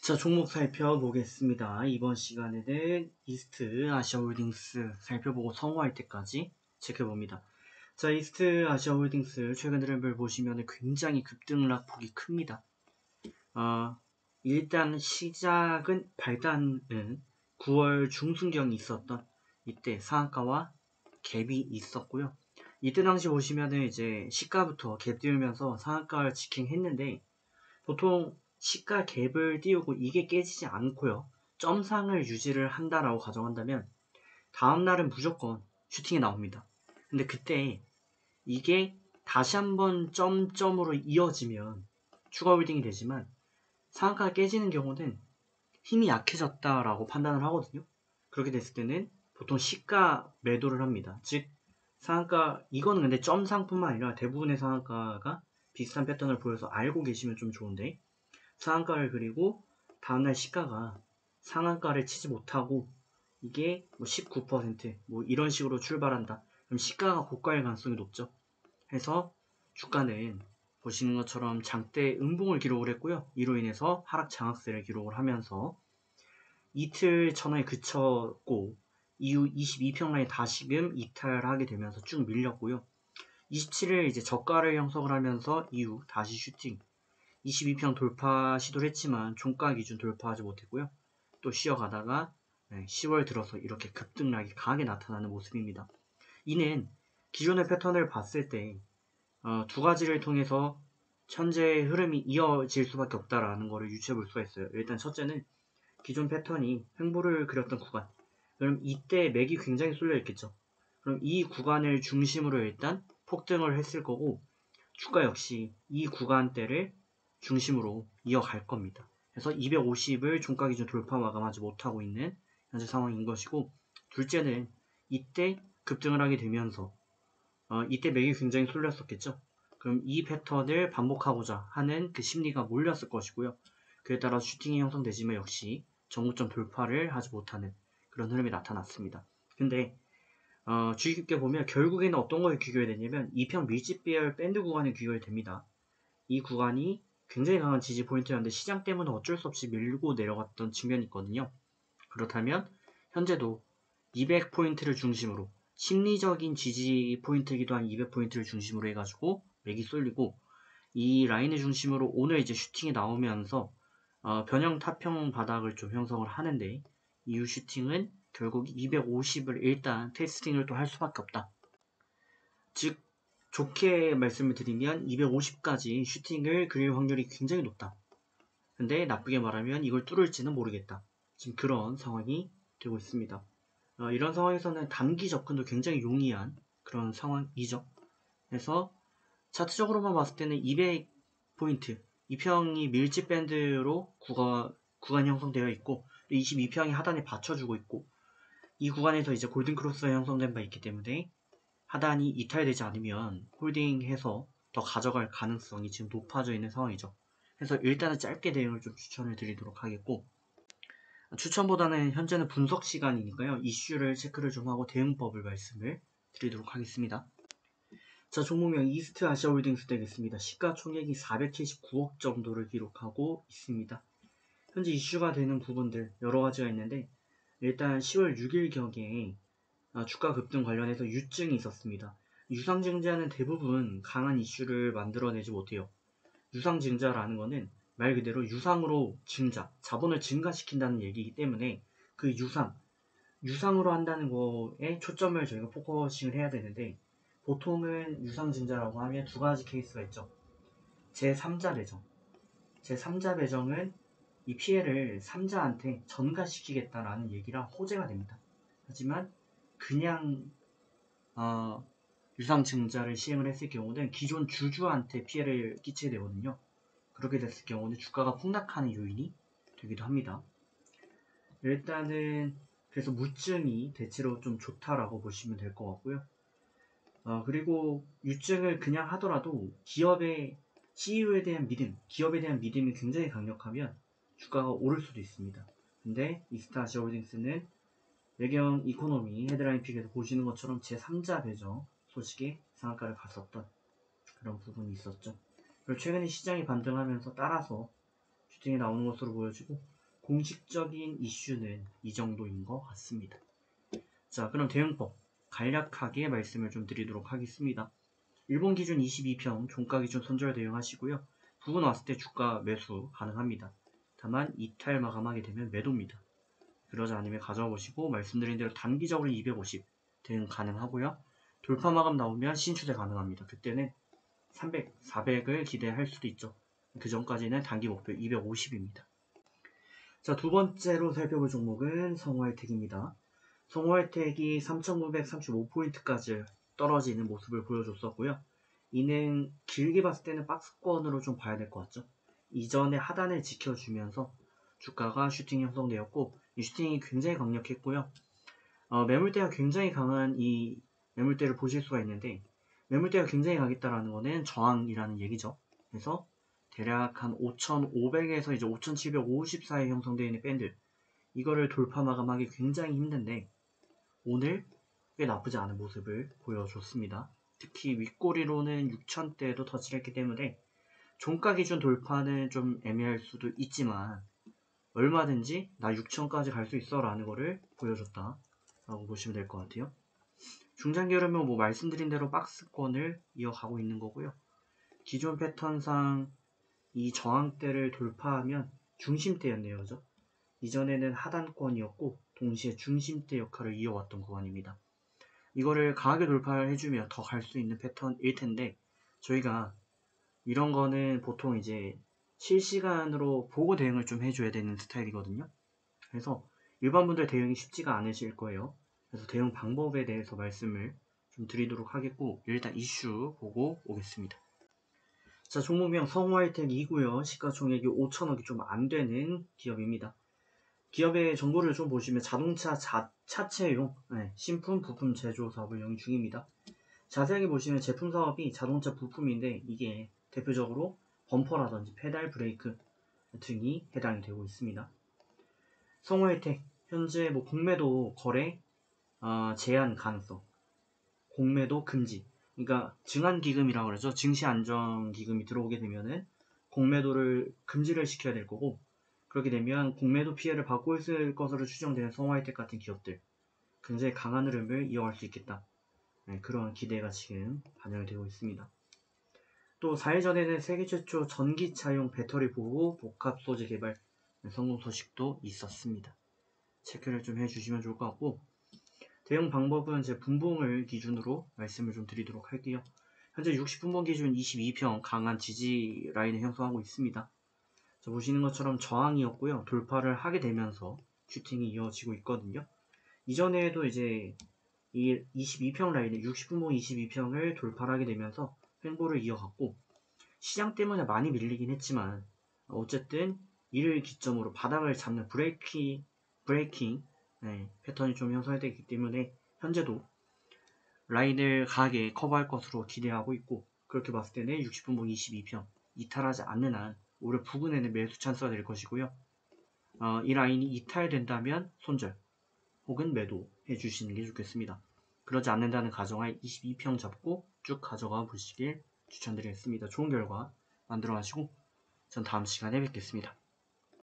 자, 종목 살펴보겠습니다. 이번 시간에는 이스트 아시아홀딩스 살펴보고 성공할 때까지 지켜봅니다. 자, 이스트 아시아홀딩스 최근 흐름을 보시면 굉장히 급등락폭이 큽니다. 일단 시작은 발단은 9월 중순경이 있었던 이때 상한가와 갭이 있었고요. 이때 당시 보시면은 이제 시가부터 갭 띄우면서 상한가를 직행했는데 보통 시가 갭을 띄우고 이게 깨지지 않고요. 점상을 유지를 한다라고 가정한다면 다음날은 무조건 슈팅이 나옵니다. 근데 그때 이게 다시 한번 점으로 이어지면 추가 홀딩이 되지만 상한가가 깨지는 경우는 힘이 약해졌다라고 판단을 하거든요. 그렇게 됐을 때는 보통 시가 매도를 합니다. 즉 상한가 이거는 근데 점상뿐만 아니라 대부분의 상한가가 비슷한 패턴을 보여서 알고 계시면 좀 좋은데 상한가를 그리고 다음날 시가가 상한가를 치지 못하고 이게 뭐 19%뭐 이런 식으로 출발한다. 그럼 시가가 고가일 가능성이 높죠. 해서 주가는 보시는 것처럼 장대 음봉을 기록을 했고요. 이로 인해서 하락 장악세를 기록을 하면서 이틀 전에 그쳤고 이후 22평 라인 다시금 이탈하게 되면서 쭉 밀렸고요. 27일 이제 저가를 형성을 하면서 이후 다시 슈팅 22평 돌파 시도를 했지만 종가 기준 돌파하지 못했고요. 또 쉬어가다가 10월 들어서 이렇게 급등락이 강하게 나타나는 모습입니다. 이는 기존의 패턴을 봤을 때 두 가지를 통해서 현재 흐름이 이어질 수밖에 없다라는 것을 유추해 볼 수가 있어요. 일단 첫째는 기존 패턴이 횡보를 그렸던 구간. 그럼 이때 맥이 굉장히 쏠려 있겠죠. 그럼 이 구간을 중심으로 일단 폭등을 했을 거고 주가 역시 이 구간대를 중심으로 이어갈 겁니다. 그래서 250을 종가 기준 돌파 마감하지 못하고 있는 현재 상황인 것이고 둘째는 이때 급등을 하게 되면서 이때 맥이 굉장히 쏠렸었겠죠. 그럼 이 패턴을 반복하고자 하는 그 심리가 몰렸을 것이고요. 그에 따라 슈팅이 형성되지만 역시 정고점 돌파를 하지 못하는 그런 흐름이 나타났습니다. 근데 주의 깊게 보면 결국에는 어떤 걸 귀결이 되냐면 2평 밀집 배열 밴드 구간에 귀결이 됩니다. 이 구간이 굉장히 강한 지지 포인트였는데 시장 때문에 어쩔 수 없이 밀고 내려갔던 측면이 있거든요. 그렇다면 현재도 200포인트를 중심으로 심리적인 지지 포인트이기도 한 200포인트를 중심으로 해가지고 맥이 쏠리고 이 라인을 중심으로 오늘 이제 슈팅이 나오면서 변형 타평 바닥을 좀 형성을 하는데 이후 슈팅은 결국 250을 일단 테스팅을 또 할 수밖에 없다. 즉 좋게 말씀을 드리면 250까지 슈팅을 그릴 확률이 굉장히 높다. 근데 나쁘게 말하면 이걸 뚫을지는 모르겠다. 지금 그런 상황이 되고 있습니다. 이런 상황에서는 단기 접근도 굉장히 용이한 그런 상황이죠. 그래서 차트적으로만 봤을 때는 200포인트, 2평이 밀집 밴드로 구간 형성되어 있고 22평이 하단에 받쳐주고 있고 이 구간에서 이제 골든크로스가 형성된 바 있기 때문에 하단이 이탈되지 않으면 홀딩해서 더 가져갈 가능성이 지금 높아져 있는 상황이죠. 그래서 일단은 짧게 대응을 좀 추천을 드리도록 하겠고 추천보다는 현재는 분석 시간이니까요. 이슈를 체크를 좀 하고 대응법을 말씀을 드리도록 하겠습니다. 자, 종목명 이스트 아시아홀딩스 되겠습니다. 시가총액이 479억 정도를 기록하고 있습니다. 현재 이슈가 되는 부분들 여러 가지가 있는데 일단 10월 6일경에 주가 급등 관련해서 유증이 있었습니다. 유상증자는 대부분 강한 이슈를 만들어내지 못해요. 유상증자라는 것은 말 그대로 유상으로 증자, 자본을 증가시킨다는 얘기이기 때문에 그 유상으로 한다는 거에 초점을 저희가 포커싱을 해야 되는데 보통은 유상증자라고 하면 두 가지 케이스가 있죠. 제3자 배정. 제3자 배정은 이 피해를 3자한테 전가시키겠다라는 얘기라 호재가 됩니다. 하지만 그냥 유상증자를 시행을 했을 경우는 기존 주주한테 피해를 끼치게 되거든요. 그렇게 됐을 경우는 주가가 폭락하는 요인이 되기도 합니다. 일단은 그래서 무증이 대체로 좀 좋다라고 보시면 될 것 같고요. 그리고 유증을 그냥 하더라도 기업의 CEO에 대한 믿음, 기업에 대한 믿음이 굉장히 강력하면 주가가 오를 수도 있습니다. 근데 이스타 아시아홀딩스는 외경 이코노미 헤드라인 픽에서 보시는 것처럼 제3자 배정 소식에 상한가를 갔었던 그런 부분이 있었죠. 그리고 최근에 시장이 반등하면서 따라서 슈팅이 나오는 것으로 보여지고 공식적인 이슈는 이 정도인 것 같습니다. 자, 그럼 대응법 간략하게 말씀을 좀 드리도록 하겠습니다. 일본 기준 22평 종가 기준 손절 대응하시고요. 부근 왔을 때 주가 매수 가능합니다. 다만 이탈 마감하게 되면 매도입니다. 그러지 않으면 가져와 보시고 말씀드린 대로 단기적으로 250 대응 가능하고요. 돌파 마감 나오면 신추세 가능합니다. 그때는 300, 400을 기대할 수도 있죠. 그 전까지는 단기 목표 250입니다. 자, 두 번째로 살펴볼 종목은 성우하이텍입니다. 성우하이텍이 3,935포인트까지 떨어지는 모습을 보여줬었고요. 이는 길게 봤을 때는 박스권으로 좀 봐야 될 것 같죠. 이전에 하단을 지켜주면서 주가가 슈팅이 형성되었고 이 슈팅이 굉장히 강력했고요. 매물대가 굉장히 강한 이 매물대를 보실 수가 있는데 매물대가 굉장히 강했다라는 거는 저항이라는 얘기죠. 그래서 대략 한 5,500에서 이제 5,750 사이에 형성되어 있는 밴드 이거를 돌파 마감하기 굉장히 힘든데 오늘 꽤 나쁘지 않은 모습을 보여줬습니다. 특히 윗꼬리로는 6,000대도 터치를 했기 때문에 종가 기준 돌파는 좀 애매할 수도 있지만 얼마든지 나 6,000까지 갈 수 있어 라는 거를 보여줬다 라고 보시면 될 것 같아요. 중장기라면 뭐 말씀드린 대로 박스권을 이어가고 있는 거고요. 기존 패턴상 이 저항대를 돌파하면 중심대였네요. 그죠? 이전에는 하단권이었고 동시에 중심대 역할을 이어왔던 구간입니다. 이거를 강하게 돌파를 해주면 더 갈 수 있는 패턴일 텐데 저희가 이런 거는 보통 이제 실시간으로 보고 대응을 좀 해줘야 되는 스타일이거든요. 그래서 일반 분들 대응이 쉽지가 않으실 거예요. 그래서 대응 방법에 대해서 말씀을 좀 드리도록 하겠고 일단 이슈 보고 오겠습니다. 자, 종목명 성우하이텍이고요. 시가총액이 5천억이 좀 안되는 기업입니다. 기업의 정보를 좀 보시면 자동차 차체용 신품 부품 제조 사업을 영위 중입니다. 자세하게 보시면 제품 사업이 자동차 부품인데 이게 대표적으로 범퍼라든지 페달 브레이크 등이 해당이 되고 있습니다. 성우하이텍 현재 뭐 공매도 거래 제한 가능성, 공매도 금지. 그러니까 증안기금이라고 그러죠. 증시안정기금이 들어오게 되면은 공매도를 금지를 시켜야 될 거고 그렇게 되면 공매도 피해를 받고 있을 것으로 추정되는 성우하이텍 같은 기업들 굉장히 강한 흐름을 이어갈 수 있겠다. 그런 기대가 지금 반영이 되고 있습니다. 또 4일 전에는 세계 최초 전기차용 배터리 보호 복합 소재 개발 성공 소식도 있었습니다. 체크를 좀 해주시면 좋을 것 같고 대응 방법은 제 분봉을 기준으로 말씀을 좀 드리도록 할게요. 현재 60분봉 기준 22평 강한 지지 라인을 형성하고 있습니다. 자, 보시는 것처럼 저항이었고요. 돌파를 하게 되면서 슈팅이 이어지고 있거든요. 이전에도 이제 이 22평 라인을 60분봉 22평을 돌파를 하게 되면서 횡보를 이어갔고 시장 때문에 많이 밀리긴 했지만 어쨌든 이를 기점으로 바닥을 잡는 브레이킹 패턴이 좀 형성되기 때문에 현재도 라인을 강하게 커버할 것으로 기대하고 있고 그렇게 봤을 때는 60분봉 22평 이탈하지 않는 한 올해 부근에는 매수 찬스가 될 것이고요. 이 라인이 이탈된다면 손절 혹은 매도 해주시는 게 좋겠습니다. 그러지 않는다는 가정하에 22평 잡고 쭉 가져가 보시길 추천드리겠습니다. 좋은 결과 만들어 가시고 전 다음 시간에 뵙겠습니다.